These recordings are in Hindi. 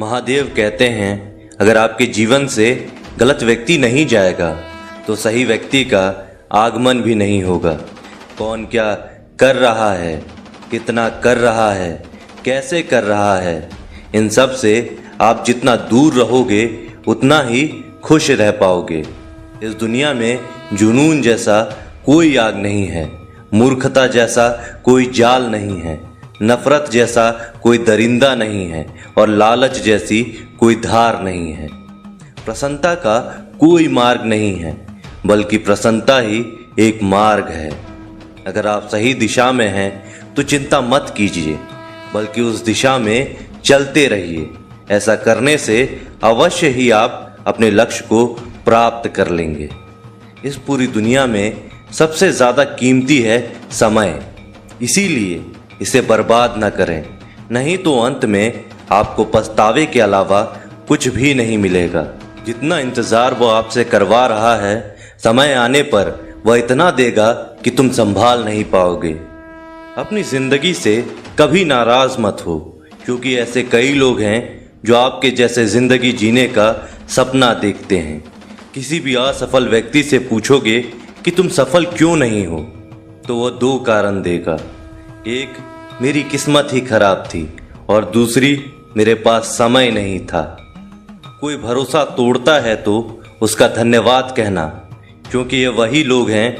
महादेव कहते हैं, अगर आपके जीवन से गलत व्यक्ति नहीं जाएगा तो सही व्यक्ति का आगमन भी नहीं होगा। कौन क्या कर रहा है, कितना कर रहा है, कैसे कर रहा है, इन सब से आप जितना दूर रहोगे उतना ही खुश रह पाओगे। इस दुनिया में जुनून जैसा कोई आग नहीं है, मूर्खता जैसा कोई जाल नहीं है, नफरत जैसा कोई दरिंदा नहीं है और लालच जैसी कोई धार नहीं है। प्रसन्नता का कोई मार्ग नहीं है, बल्कि प्रसन्नता ही एक मार्ग है। अगर आप सही दिशा में हैं तो चिंता मत कीजिए, बल्कि उस दिशा में चलते रहिए। ऐसा करने से अवश्य ही आप अपने लक्ष्य को प्राप्त कर लेंगे। इस पूरी दुनिया में सबसे ज़्यादा कीमती है समय, इसीलिए इसे बर्बाद न करें, नहीं तो अंत में आपको पछतावे के अलावा कुछ भी नहीं मिलेगा। जितना इंतज़ार वो आपसे करवा रहा है, समय आने पर वह इतना देगा कि तुम संभाल नहीं पाओगे। अपनी ज़िंदगी से कभी नाराज़ मत हो, क्योंकि ऐसे कई लोग हैं जो आपके जैसे ज़िंदगी जीने का सपना देखते हैं। किसी भी असफल व्यक्ति से पूछोगे कि तुम सफल क्यों नहीं हो, तो वह दो कारण देगा। एक, मेरी किस्मत ही खराब थी, और दूसरी, मेरे पास समय नहीं था। कोई भरोसा तोड़ता है तो उसका धन्यवाद कहना, क्योंकि ये वही लोग हैं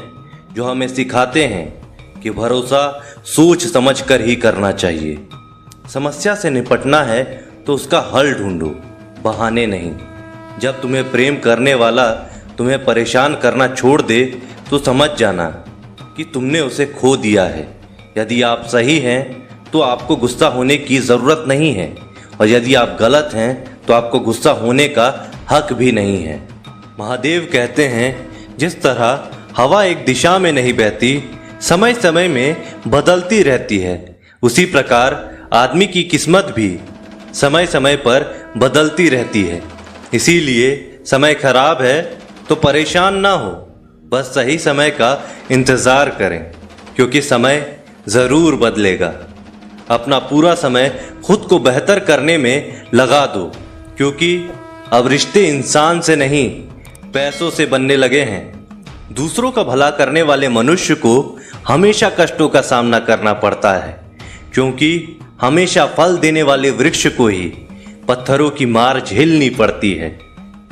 जो हमें सिखाते हैं कि भरोसा सोच समझ कर ही करना चाहिए। समस्या से निपटना है तो उसका हल ढूंढो, बहाने नहीं। जब तुम्हें प्रेम करने वाला तुम्हें परेशान करना छोड़ दे तो समझ जाना कि तुमने उसे खो दिया है। यदि आप सही हैं तो आपको गुस्सा होने की ज़रूरत नहीं है, और यदि आप गलत हैं तो आपको गुस्सा होने का हक भी नहीं है। महादेव कहते हैं, जिस तरह हवा एक दिशा में नहीं बहती, समय समय में बदलती रहती है, उसी प्रकार आदमी की किस्मत भी समय समय पर बदलती रहती है। इसीलिए समय खराब है तो परेशान ना हो, बस सही समय का इंतज़ार करें, क्योंकि समय ज़रूर बदलेगा। अपना पूरा समय खुद को बेहतर करने में लगा दो, क्योंकि अब रिश्ते इंसान से नहीं पैसों से बनने लगे हैं। दूसरों का भला करने वाले मनुष्य को हमेशा कष्टों का सामना करना पड़ता है, क्योंकि हमेशा फल देने वाले वृक्ष को ही पत्थरों की मार झेलनी पड़ती है।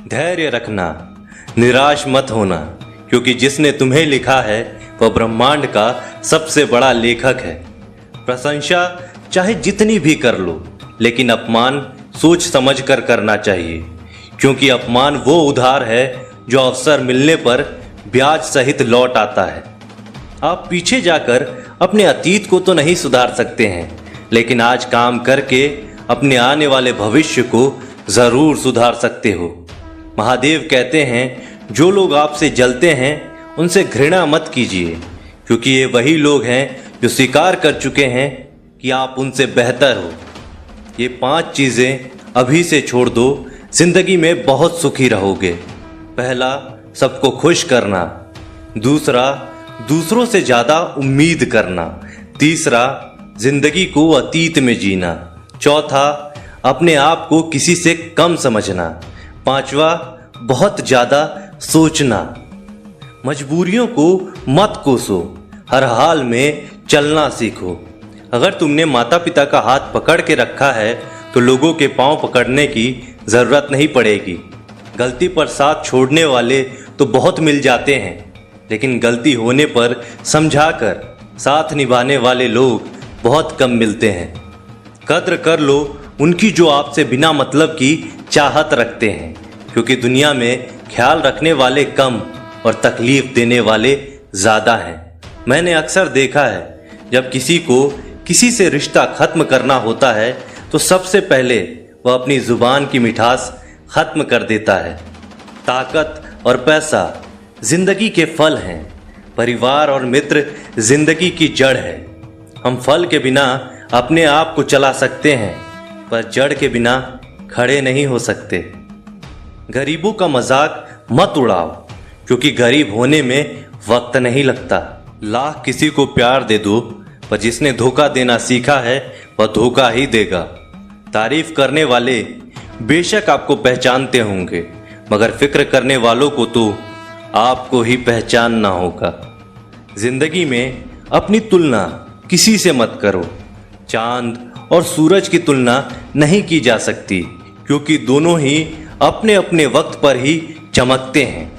धैर्य रखना, निराश मत होना, क्योंकि जिसने तुम्हें लिखा है वह ब्रह्मांड का सबसे बड़ा लेखक है। प्रशंसा चाहे जितनी भी कर लो, लेकिन अपमान सोच समझ कर करना चाहिए, क्योंकि अपमान वो उधार है जो अवसर मिलने पर ब्याज सहित लौट आता है। आप पीछे जाकर अपने अतीत को तो नहीं सुधार सकते हैं, लेकिन आज काम करके अपने आने वाले भविष्य को ज़रूर सुधार सकते हो। महादेव कहते हैं, जो लोग आपसे जलते हैं उनसे घृणा मत कीजिए, क्योंकि ये वही लोग हैं जो स्वीकार कर चुके हैं कि आप उनसे बेहतर हो। ये 5 चीज़ें अभी से छोड़ दो, जिंदगी में बहुत सुखी रहोगे। पहला, सबको खुश करना। दूसरा, दूसरों से ज़्यादा उम्मीद करना। तीसरा, जिंदगी को अतीत में जीना। चौथा, अपने आप को किसी से कम समझना। पांचवा, बहुत ज़्यादा सोचना। मजबूरियों को मत कोसो, हर हाल में चलना सीखो। अगर तुमने माता पिता का हाथ पकड़ के रखा है तो लोगों के पांव पकड़ने की ज़रूरत नहीं पड़ेगी। गलती पर साथ छोड़ने वाले तो बहुत मिल जाते हैं, लेकिन गलती होने पर समझाकर साथ निभाने वाले लोग बहुत कम मिलते हैं। कद्र कर लो उनकी जो आपसे बिना मतलब की चाहत रखते हैं, क्योंकि दुनिया में ख्याल रखने वाले कम और तकलीफ देने वाले ज़्यादा हैं। मैंने अक्सर देखा है, जब किसी को किसी से रिश्ता खत्म करना होता है तो सबसे पहले वह अपनी ज़ुबान की मिठास खत्म कर देता है। ताकत और पैसा जिंदगी के फल हैं, परिवार और मित्र जिंदगी की जड़ है। हम फल के बिना अपने आप को चला सकते हैं, पर जड़ के बिना खड़े नहीं हो सकते। गरीबों का मजाक मत उड़ाओ, क्योंकि गरीब होने में वक्त नहीं लगता। लाख किसी को प्यार दे दो, पर जिसने धोखा देना सीखा है वह धोखा ही देगा। तारीफ करने वाले बेशक आपको पहचानते होंगे, मगर फिक्र करने वालों को तो आपको ही पहचानना होगा। जिंदगी में अपनी तुलना किसी से मत करो। चांद और सूरज की तुलना नहीं की जा सकती, क्योंकि दोनों ही अपने अपने वक्त पर ही चमकते हैं।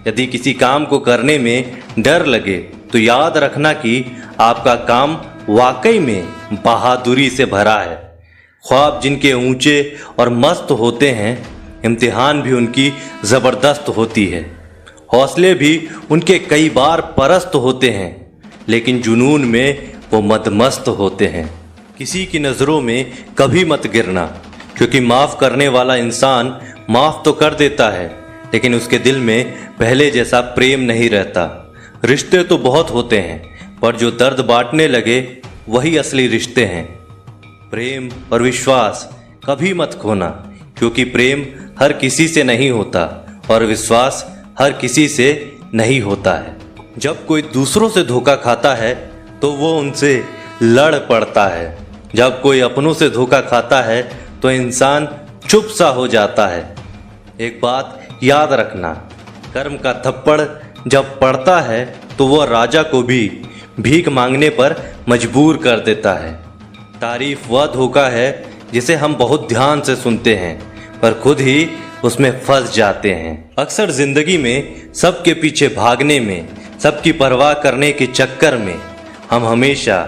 यदि किसी काम को करने में डर लगे तो याद रखना कि आपका काम वाकई में बहादुरी से भरा है। ख्वाब जिनके ऊंचे और मस्त होते हैं, इम्तिहान भी उनकी ज़बरदस्त होती है। हौसले भी उनके कई बार परस्त होते हैं, लेकिन जुनून में वो मदमस्त होते हैं। किसी की नज़रों में कभी मत गिरना, क्योंकि माफ़ करने वाला इंसान माफ़ तो कर देता है, लेकिन उसके दिल में पहले जैसा प्रेम नहीं रहता। रिश्ते तो बहुत होते हैं, पर जो दर्द बांटने लगे वही असली रिश्ते हैं। प्रेम और विश्वास कभी मत खोना, क्योंकि प्रेम हर किसी से नहीं होता और विश्वास हर किसी से नहीं होता है। जब कोई दूसरों से धोखा खाता है तो वो उनसे लड़ पड़ता है। जब कोई अपनों से धोखा खाता है तो इंसान चुप सा हो जाता है। एक बात याद रखना, कर्म का थप्पड़ जब पड़ता है तो वह राजा को भी भीख मांगने पर मजबूर कर देता है। तारीफ वह धोखा है जिसे हम बहुत ध्यान से सुनते हैं, पर खुद ही उसमें फंस जाते हैं। अक्सर जिंदगी में सबके पीछे भागने में, सबकी परवाह करने के चक्कर में हम हमेशा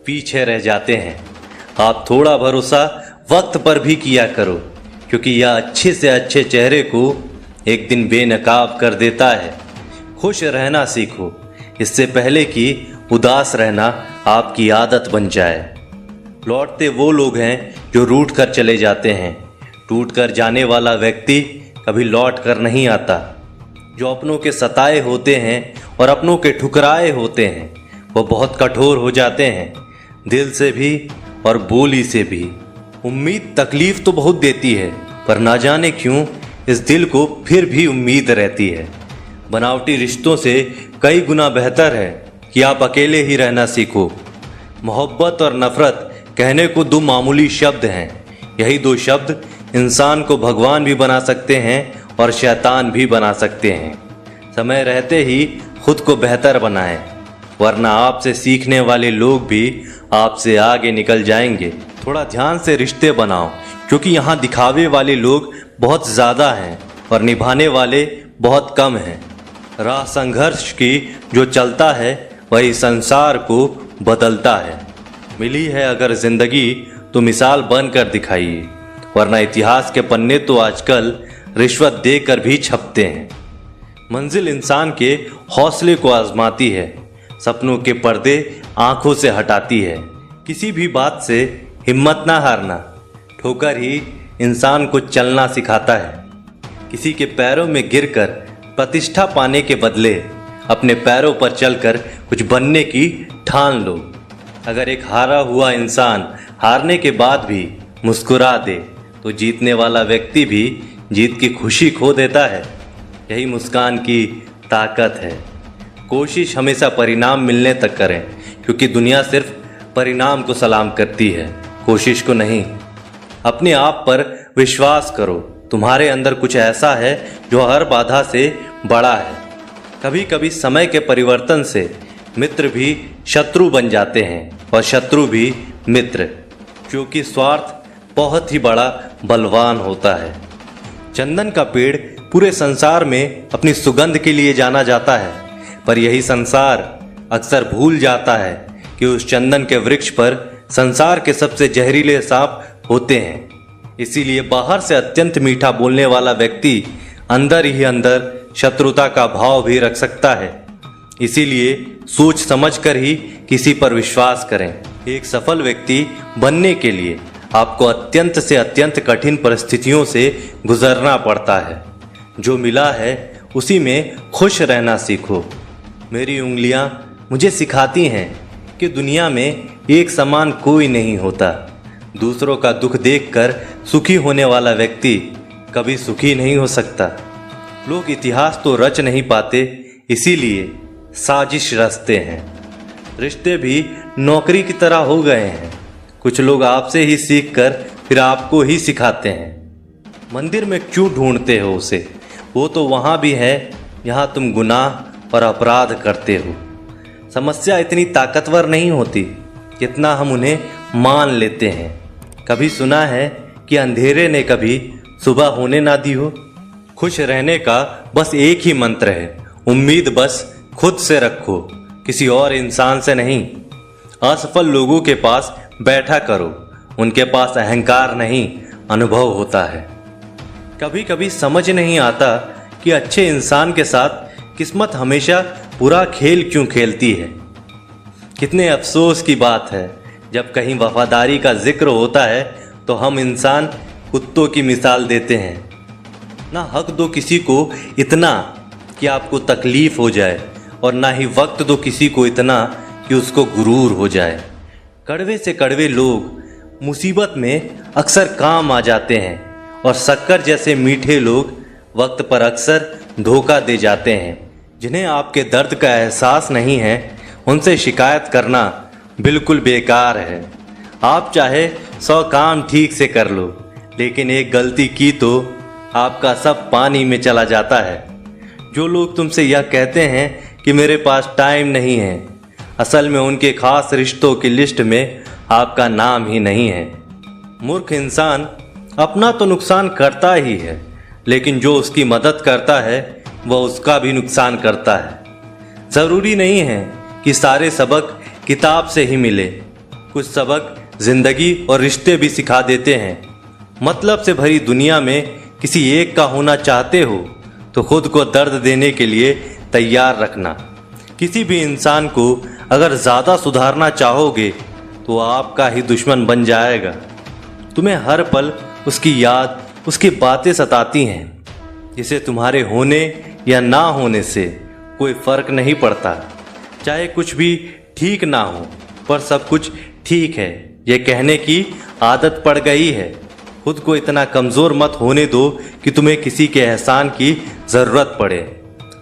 पीछे रह जाते हैं। आप थोड़ा भरोसा वक्त पर भी किया करो, क्योंकि यह अच्छे से अच्छे चेहरे को एक दिन बेनकाब कर देता है। खुश रहना सीखो, इससे पहले कि उदास रहना आपकी आदत बन जाए। लौटते वो लोग हैं जो रूठ कर चले जाते हैं। टूट कर जाने वाला व्यक्ति कभी लौट कर नहीं आता। जो अपनों के सताए होते हैं और अपनों के ठुकराए होते हैं, वो बहुत कठोर हो जाते हैं, दिल से भी और बोली से भी। उम्मीद तकलीफ तो बहुत देती है, पर ना जाने क्यों इस दिल को फिर भी उम्मीद रहती है। बनावटी रिश्तों से कई गुना बेहतर है कि आप अकेले ही रहना सीखो। मोहब्बत और नफरत कहने को दो मामूली शब्द हैं। यही दो शब्द इंसान को भगवान भी बना सकते हैं और शैतान भी बना सकते हैं। समय रहते ही खुद को बेहतर बनाएं, वरना आपसे सीखने वाले लोग भी आपसे आगे निकल जाएंगे। थोड़ा ध्यान से रिश्ते बनाओ, क्योंकि यहाँ दिखावे वाले लोग बहुत ज़्यादा हैं और निभाने वाले बहुत कम हैं। राह संघर्ष की जो चलता है वही संसार को बदलता है। मिली है अगर जिंदगी तो मिसाल बनकर दिखाइए, वरना इतिहास के पन्ने तो आजकल रिश्वत देकर भी छपते हैं। मंजिल इंसान के हौसले को आजमाती है, सपनों के पर्दे आंखों से हटाती है। किसी भी बात से हिम्मत ना हारना, ठोकर ही इंसान को चलना सिखाता है। किसी के पैरों में गिरकर प्रतिष्ठा पाने के बदले अपने पैरों पर चलकर कुछ बनने की ठान लो। अगर एक हारा हुआ इंसान हारने के बाद भी मुस्कुरा दे, तो जीतने वाला व्यक्ति भी जीत की खुशी खो देता है। यही मुस्कान की ताकत है। कोशिश हमेशा परिणाम मिलने तक करें, क्योंकि दुनिया सिर्फ परिणाम को सलाम करती है, कोशिश को नहीं। अपने आप पर विश्वास करो, तुम्हारे अंदर कुछ ऐसा है जो हर बाधा से बड़ा है। कभी कभी समय के परिवर्तन से मित्र भी शत्रु बन जाते हैं और शत्रु भी मित्र, क्योंकि स्वार्थ बहुत ही बड़ा बलवान होता है। चंदन का पेड़ पूरे संसार में अपनी सुगंध के लिए जाना जाता है, पर यही संसार अक्सर भूल जाता है कि उस चंदन के वृक्ष पर संसार के सबसे जहरीले सांप होते हैं। इसीलिए बाहर से अत्यंत मीठा बोलने वाला व्यक्ति अंदर ही अंदर शत्रुता का भाव भी रख सकता है। इसीलिए सोच समझकर ही किसी पर विश्वास करें। एक सफल व्यक्ति बनने के लिए आपको अत्यंत से अत्यंत कठिन परिस्थितियों से गुजरना पड़ता है। जो मिला है उसी में खुश रहना सीखो। मेरी उंगलियां मुझे सिखाती हैं कि दुनिया में एक समान कोई नहीं होता। दूसरों का दुख देखकर सुखी होने वाला व्यक्ति कभी सुखी नहीं हो सकता। लोग इतिहास तो रच नहीं पाते, इसीलिए साजिश रचते हैं। रिश्ते भी नौकरी की तरह हो गए हैं। कुछ लोग आपसे ही सीखकर फिर आपको ही सिखाते हैं। मंदिर में क्यों ढूंढते हो उसे? वो तो वहाँ भी है जहाँ तुम गुनाह और अपराध करते हो। समस्या इतनी ताकतवर नहीं होती जितना हम उन्हें मान लेते हैं। कभी सुना है कि अंधेरे ने कभी सुबह होने ना दी हो? खुश रहने का बस एक ही मंत्र है, उम्मीद बस खुद से रखो, किसी और इंसान से नहीं। असफल लोगों के पास बैठा करो, उनके पास अहंकार नहीं अनुभव होता है। कभी कभी समझ नहीं आता कि अच्छे इंसान के साथ किस्मत हमेशा बुरा खेल क्यों खेलती है। कितने अफसोस की बात है जब कहीं वफादारी का जिक्र होता है तो हम इंसान कुत्तों की मिसाल देते हैं। ना हक दो किसी को इतना कि आपको तकलीफ हो जाए और ना ही वक्त दो किसी को इतना कि उसको गुरूर हो जाए। कड़वे से कड़वे लोग मुसीबत में अक्सर काम आ जाते हैं और शक्कर जैसे मीठे लोग वक्त पर अक्सर धोखा दे जाते हैं। जिन्हें आपके दर्द का एहसास नहीं है उनसे शिकायत करना बिल्कुल बेकार है। आप चाहे 100 काम ठीक से कर लो, लेकिन एक गलती की तो आपका सब पानी में चला जाता है। जो लोग तुमसे यह कहते हैं कि मेरे पास टाइम नहीं है, असल में उनके खास रिश्तों की लिस्ट में आपका नाम ही नहीं है। मूर्ख इंसान अपना तो नुकसान करता ही है, लेकिन जो उसकी मदद करता है वह उसका भी नुकसान करता है। ज़रूरी नहीं है कि सारे सबक किताब से ही मिले, कुछ सबक जिंदगी और रिश्ते भी सिखा देते हैं। मतलब से भरी दुनिया में किसी एक का होना चाहते हो तो खुद को दर्द देने के लिए तैयार रखना। किसी भी इंसान को अगर ज़्यादा सुधारना चाहोगे तो आपका ही दुश्मन बन जाएगा। तुम्हें हर पल उसकी याद, उसकी बातें सताती हैं, जिसे तुम्हारे होने या ना होने से कोई फर्क नहीं पड़ता। चाहे कुछ भी ठीक ना हो पर सब कुछ ठीक है ये कहने की आदत पड़ गई है। खुद को इतना कमज़ोर मत होने दो कि तुम्हें किसी के एहसान की ज़रूरत पड़े।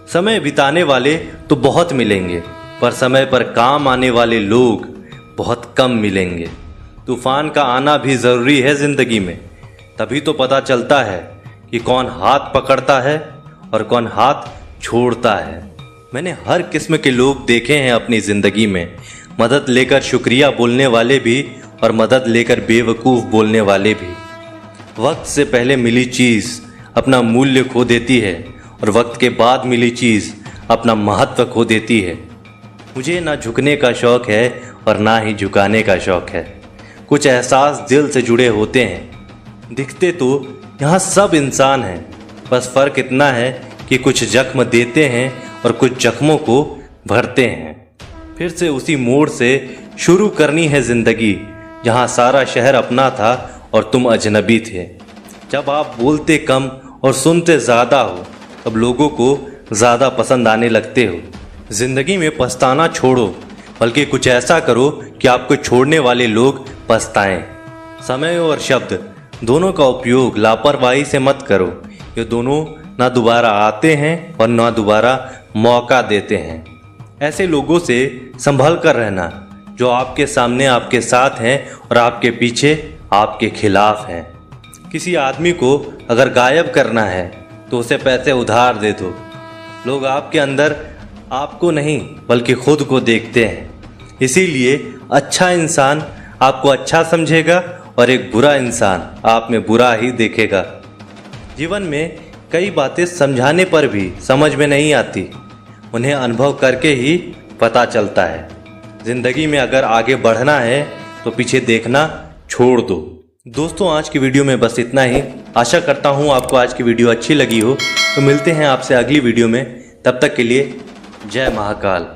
समय बिताने वाले तो बहुत मिलेंगे पर समय पर काम आने वाले लोग बहुत कम मिलेंगे। तूफान का आना भी ज़रूरी है ज़िंदगी में, तभी तो पता चलता है कि कौन हाथ पकड़ता है और कौन हाथ छोड़ता है। मैंने हर किस्म के लोग देखे हैं अपनी ज़िंदगी में, मदद लेकर शुक्रिया बोलने वाले भी और मदद लेकर बेवकूफ़ बोलने वाले भी। वक्त से पहले मिली चीज़ अपना मूल्य खो देती है और वक्त के बाद मिली चीज़ अपना महत्व खो देती है। मुझे ना झुकने का शौक़ है और ना ही झुकाने का शौक़ है। कुछ एहसास दिल से जुड़े होते हैं। दिखते तो यहाँ सब इंसान हैं, बस फ़र्क इतना है कि कुछ जख्म देते हैं और कुछ जख्मों को भरते हैं। फिर से उसी मोड़ से शुरू करनी है ज़िंदगी जहाँ सारा शहर अपना था और तुम अजनबी थे। जब आप बोलते कम और सुनते ज़्यादा हो तब लोगों को ज़्यादा पसंद आने लगते हो। ज़िंदगी में पछताना छोड़ो, बल्कि कुछ ऐसा करो कि आपको छोड़ने वाले लोग पछताएं। समय और शब्द दोनों का उपयोग लापरवाही से मत करो। ये दोनों ना दोबारा आते हैं और ना दोबारा मौका देते हैं। ऐसे लोगों से संभल कर रहना जो आपके सामने आपके साथ हैं और आपके पीछे आपके खिलाफ हैं। किसी आदमी को अगर गायब करना है तो उसे पैसे उधार दे दो। लोग आपके अंदर आपको नहीं बल्कि खुद को देखते हैं, इसीलिए अच्छा इंसान आपको अच्छा समझेगा और एक बुरा इंसान आप में बुरा ही देखेगा। जीवन में कई बातें समझाने पर भी समझ में नहीं आती, उन्हें अनुभव करके ही पता चलता है। ज़िंदगी में अगर आगे बढ़ना है तो पीछे देखना छोड़ दो। दोस्तों, आज की वीडियो में बस इतना ही। आशा करता हूँ आपको आज की वीडियो अच्छी लगी हो। तो मिलते हैं आपसे अगली वीडियो में, तब तक के लिए जय महाकाल।